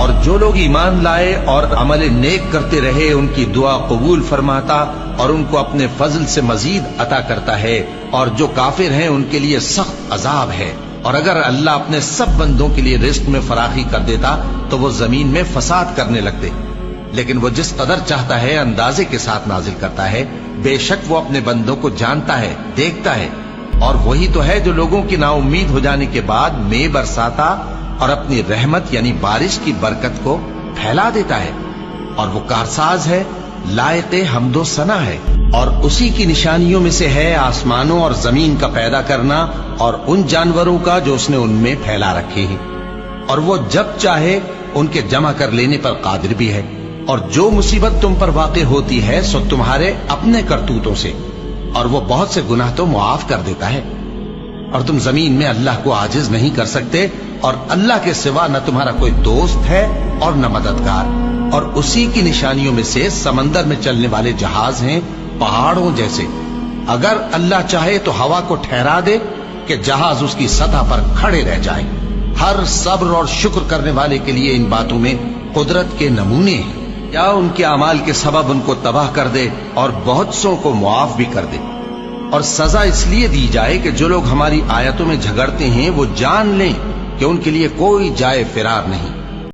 اور جو لوگ ایمان لائے اور عمل نیک کرتے رہے ان کی دعا قبول فرماتا اور ان کو اپنے فضل سے مزید عطا کرتا ہے، اور جو کافر ہیں ان کے لیے سخت عذاب ہے۔ اور اگر اللہ اپنے سب بندوں کے لیے رزق میں فراخی کر دیتا تو وہ زمین میں فساد کرنے لگتے، لیکن وہ جس قدر چاہتا ہے اندازے کے ساتھ نازل کرتا ہے۔ بے شک وہ اپنے بندوں کو جانتا ہے، دیکھتا ہے، اور وہی تو ہے جو لوگوں کی نا امید ہو جانے کے بعد مے برساتا اور اپنی رحمت یعنی بارش کی برکت کو پھیلا دیتا ہے، اور وہ کارساز ہے، لائق حمد و ثنا ہے۔ اور اسی کی نشانیوں میں سے ہے آسمانوں اور زمین کا پیدا کرنا اور ان جانوروں کا جو اس نے ان میں پھیلا رکھے ہیں، اور وہ جب چاہے ان کے جمع کر لینے پر قادر بھی ہے۔ اور جو مصیبت تم پر واقع ہوتی ہے سو تمہارے اپنے کرتوتوں سے، اور وہ بہت سے گناہ تو معاف کر دیتا ہے۔ اور تم زمین میں اللہ کو عاجز نہیں کر سکتے، اور اللہ کے سوا نہ تمہارا کوئی دوست ہے اور نہ مددگار۔ اور اسی کی نشانیوں میں سے سمندر میں چلنے والے جہاز ہیں پہاڑوں جیسے۔ اگر اللہ چاہے تو ہوا کو ٹھہرا دے کہ جہاز اس کی سطح پر کھڑے رہ جائیں۔ ہر صبر اور شکر کرنے والے کے لیے ان باتوں میں قدرت کے نمونے ہیں، یا ان کے اعمال کے سبب ان کو تباہ کر دے اور بہت سو کو معاف بھی کر دے۔ اور سزا اس لیے دی جائے کہ جو لوگ ہماری آیتوں میں جھگڑتے ہیں وہ جان لیں کہ ان کے لیے کوئی جائے فرار نہیں۔